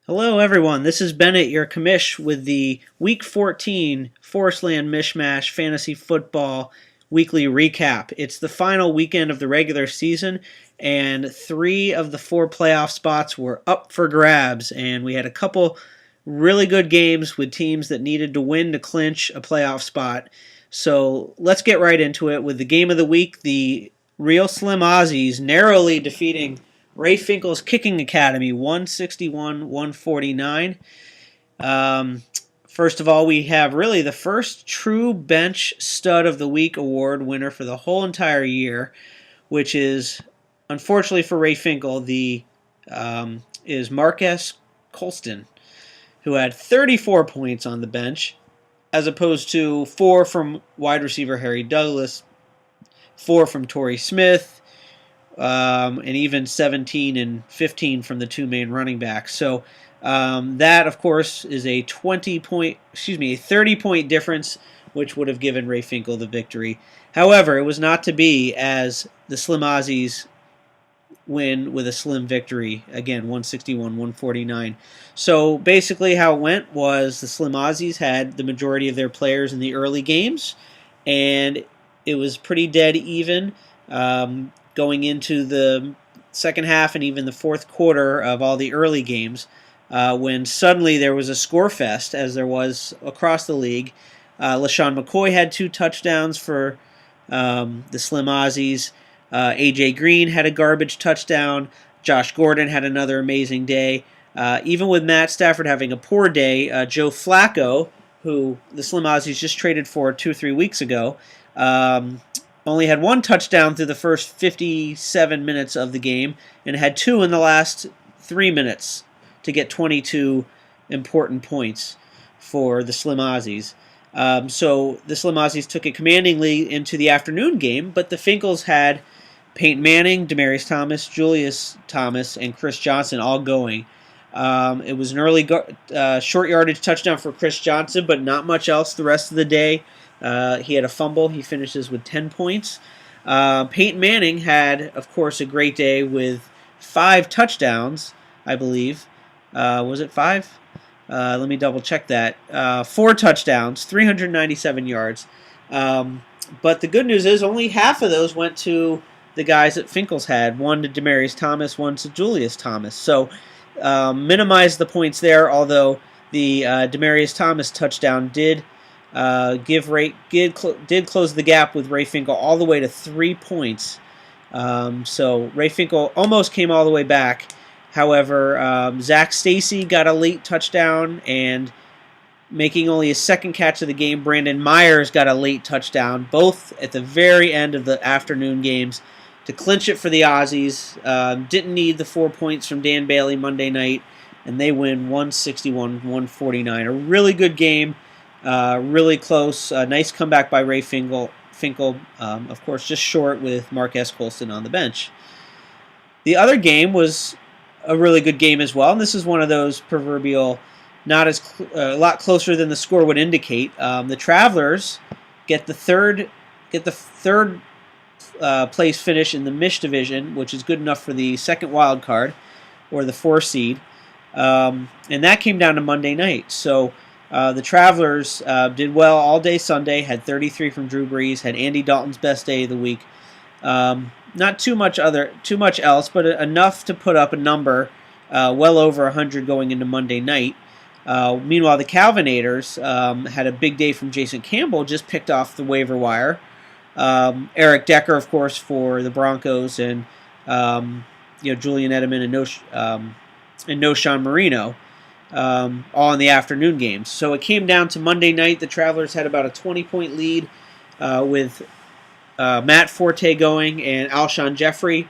Hello, everyone. This is Bennett, your commish, with the Week 14 ForrestLand MishMash Fantasy Football Weekly Recap. It's the final weekend of the regular season, and 3 of the 4 playoff spots were up for grabs, and we had a couple really good games with teams that needed to win to clinch a playoff spot. So let's get right into it with the game of the week. The Real Slim Aussies narrowly defeating Ray Finkel's Kicking Academy, 161-149. First of all, we have really the first true bench stud of the week award winner for the whole entire year, which is, unfortunately for Ray Finkel, is Marquez Colston, who had 34 points on the bench, as opposed to 4 from wide receiver Harry Douglas, 4 from Torrey Smith, and even 17 and 15 from the 2 main running backs. So that, of course, is a 30-point difference, which would have given Ray Finkel the victory. However, it was not to be, as the Slim Aussies win with a slim victory, again, 161-149. So basically how it went was the Slim Aussies had the majority of their players in the early games, and it was pretty dead even going into the second half and even the fourth quarter of all the early games, when suddenly there was a score fest, as there was across the league. LaShawn McCoy had 2 touchdowns for the Slim Aussies. A.J. Green had a garbage touchdown. Josh Gordon had another amazing day. Even with Matt Stafford having a poor day, Joe Flacco, who the Slim Aussies just traded for 2 or 3 weeks ago, only had 1 touchdown through the first 57 minutes of the game and had 2 in the last 3 minutes to get 22 important points for the Slim Aussies. So the Slim Aussies took it commandingly into the afternoon game, but the Finkels had Peyton Manning, Demaryius Thomas, Julius Thomas, and Chris Johnson all going. It was an early short yardage touchdown for Chris Johnson, but not much else the rest of the day. He had a fumble. He finishes with 10 points. Peyton Manning had, of course, a great day with 5 touchdowns, I believe. Was it 5? Let me double check that. 4 touchdowns, 397 yards. But the good news is only half of those went to the guys that Finkel's had. 1 to Demaryius Thomas, 1 to Julius Thomas. So minimize the points there, although the Demaryius Thomas touchdown did close the gap with Ray Finkel all the way to 3 points. So Ray Finkel almost came all the way back. However, Zach Stacy got a late touchdown, and making only his second catch of the game, Brandon Myers got a late touchdown, both at the very end of the afternoon games to clinch it for the Aussies. Didn't need the 4 points from Dan Bailey Monday night, and they win 161-149. A really good game. Really close. Nice comeback by Ray Finkel, of course, just short with Marquez Colston on the bench. The other game was a really good game as well, and this is one of those proverbial, not as a lot closer than the score would indicate. The Travelers get the third place finish in the Mish division, which is good enough for the second wild card or the 4 seed, and that came down to Monday night. So the Travelers did well all day Sunday, had 33 from Drew Brees, had Andy Dalton's best day of the week. Not too much else, but enough to put up a number well over 100 going into Monday night. Meanwhile, the Calvinators had a big day from Jason Campbell, just picked off the waiver wire. Eric Decker, of course, for the Broncos, and Julian Edelman and Noshawn Marino. All in the afternoon games. So it came down to Monday night. The Travelers had about a 20-point lead with Matt Forte going and Alshon Jeffrey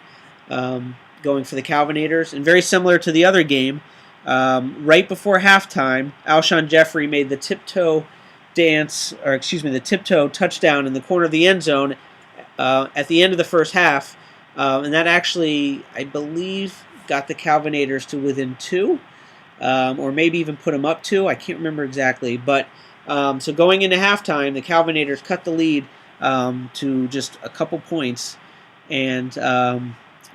going for the Calvinators. And very similar to the other game, right before halftime, Alshon Jeffrey made the tiptoe touchdown in the corner of the end zone at the end of the first half. And that actually, I believe, got the Calvinators to within 2. Or maybe even put them up 2. I can't remember exactly. But so going into halftime, the Calvinators cut the lead to just a couple points. And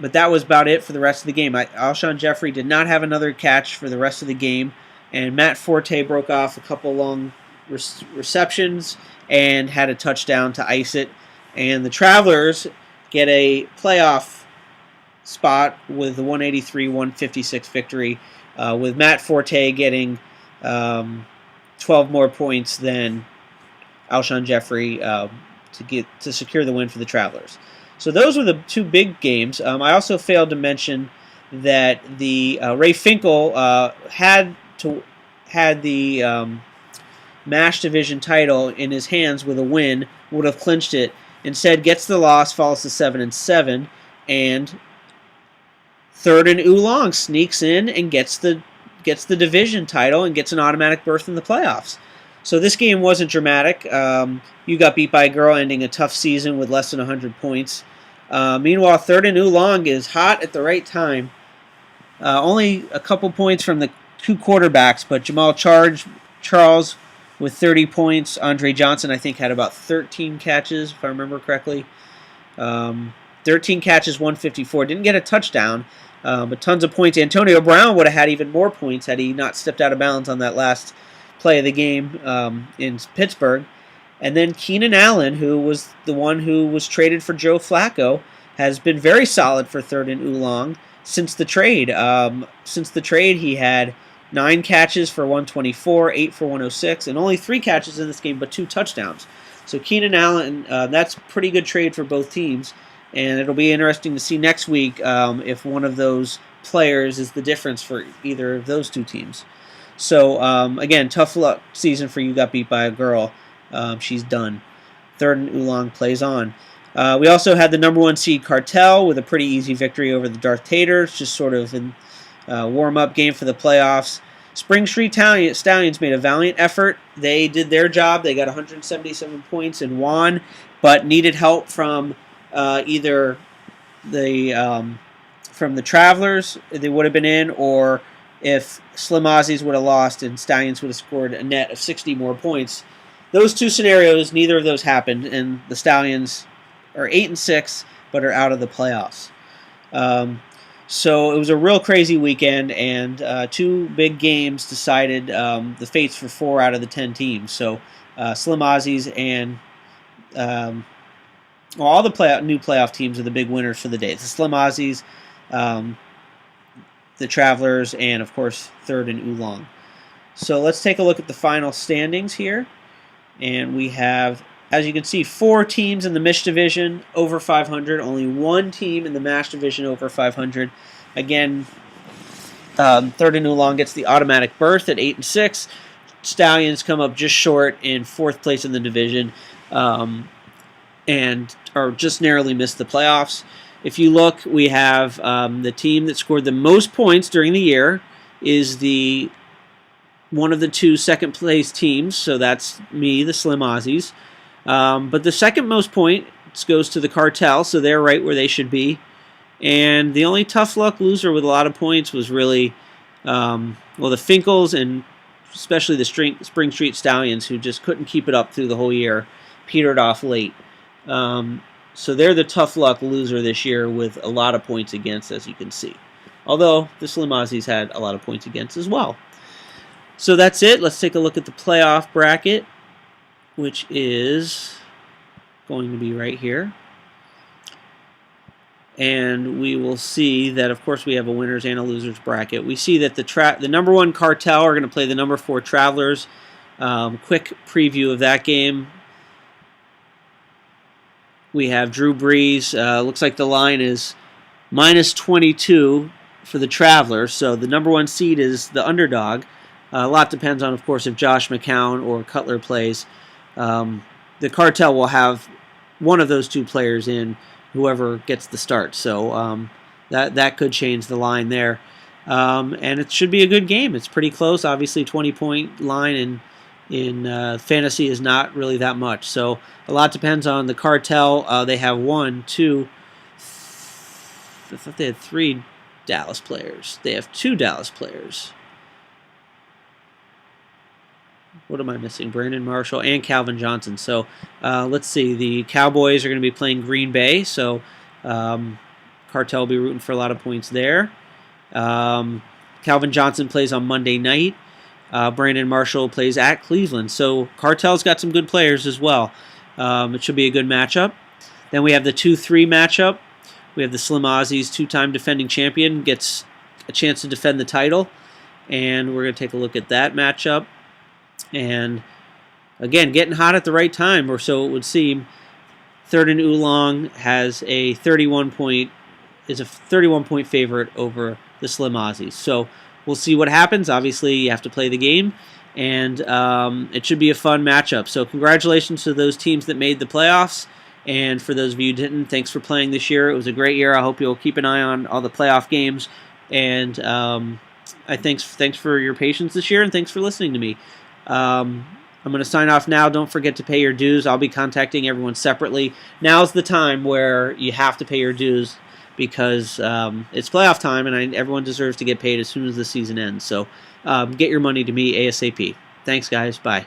But that was about it for the rest of the game. Alshon Jeffrey did not have another catch for the rest of the game, and Matt Forte broke off a couple long receptions and had a touchdown to ice it. And the Travelers get a playoff spot with the 183-156 victory, with Matt Forte getting 12 more points than Alshon Jeffrey to secure the win for the Travelers. So those were the two big games. I also failed to mention that the Ray Finkel had the MASH division title in his hands with a win, would have clinched it. Instead, gets the loss, falls to 7-7, and Third and Oolong sneaks in and gets the division title and gets an automatic berth in the playoffs. So this game wasn't dramatic. You got beat by a girl, ending a tough season with less than 100 points. Meanwhile, Third and Oolong is hot at the right time. Only a couple points from the two quarterbacks, but Jamal Charles with 30 points. Andre Johnson, I think, had about 13 catches, if I remember correctly. 13 catches, 154. Didn't get a touchdown, but tons of points. Antonio Brown would have had even more points had he not stepped out of bounds on that last play of the game in Pittsburgh. And then Keenan Allen, who was the one who was traded for Joe Flacco, has been very solid for Third and Oolong since the trade. He had 9 catches for 124, 8 for 106, and only 3 catches in this game, but 2 touchdowns. So Keenan Allen, that's a pretty good trade for both teams, and it'll be interesting to see next week if one of those players is the difference for either of those two teams. So, again, tough luck season for You Got Beat by a Girl. She's done. Third and Oolong plays on. We also had the number 1 seed Cartel with a pretty easy victory over the Darth Taters, just sort of in warm-up game for the playoffs. Spring Street Stallions made a valiant effort. They did their job. They got 177 points and won, but needed help from either from the Travelers, they would have been in, or if Slim Aussies would have lost and Stallions would have scored a net of 60 more points. Those two scenarios, neither of those happened, and the Stallions are 8-6, but are out of the playoffs. So it was a real crazy weekend, and 2 big games decided the fates for 4 out of the 10 teams. So Slim Aussies and all the new playoff teams are the big winners for the day. The Slim Aussies, the Travelers, and of course Third and Oolong. So let's take a look at the final standings here. And we have, as you can see, 4 teams in the Mish division over 500. Only 1 team in the MASH division over 500. Again, Third and Oolong gets the automatic berth at 8-6. Stallions come up just short in 4th place in the division, and are just narrowly missed the playoffs. If you look, we have the team that scored the most points during the year is one of the 2 second place teams, so that's me, the Slim Aussies. But the second most points goes to the Cartel, so they're right where they should be. And the only tough luck loser with a lot of points was really, the Finkles and especially the Spring Street Stallions, who just couldn't keep it up through the whole year, petered off late. So they're the tough luck loser this year with a lot of points against, as you can see. Although the Slim Aussies had a lot of points against as well. So that's it. Let's take a look at the playoff bracket, which is going to be right here. And we will see that, of course, we have a winners and a losers bracket. We see that the number 1 Cartel are going to play the number 4 Travelers. Quick preview of that game. We have Drew Brees. Looks like the line is -22 for the Travelers. So the number 1 seed is the underdog. A lot depends on, of course, if Josh McCown or Cutler plays. The Cartel will have one of those 2 players in, whoever gets the start. So that could change the line there. And it should be a good game. It's pretty close. Obviously, 20-point line in fantasy is not really that much. So a lot depends on the Cartel. They have 1, 2, I thought they had 3 Dallas players. They have 2 Dallas players. What am I missing? Brandon Marshall and Calvin Johnson. So let's see. The Cowboys are going to be playing Green Bay. So Cartel will be rooting for a lot of points there. Calvin Johnson plays on Monday night. Brandon Marshall plays at Cleveland. So Cartel's got some good players as well. It should be a good matchup. Then we have the 2-3 matchup. We have the Slim Aussies, two-time defending champion, gets a chance to defend the title. And we're going to take a look at that matchup. And again, getting hot at the right time, or so it would seem. Third and Oolong has a 31-point favorite over the Slim Aussies. So we'll see what happens. Obviously, you have to play the game, and it should be a fun matchup. So congratulations to those teams that made the playoffs, and for those of you who didn't, thanks for playing this year. It was a great year. I hope you'll keep an eye on all the playoff games, and thanks for your patience this year, and thanks for listening to me. I'm going to sign off now. Don't forget to pay your dues. I'll be contacting everyone separately. Now's the time where you have to pay your dues because it's playoff time, and everyone deserves to get paid as soon as the season ends. So get your money to me ASAP. Thanks, guys. Bye.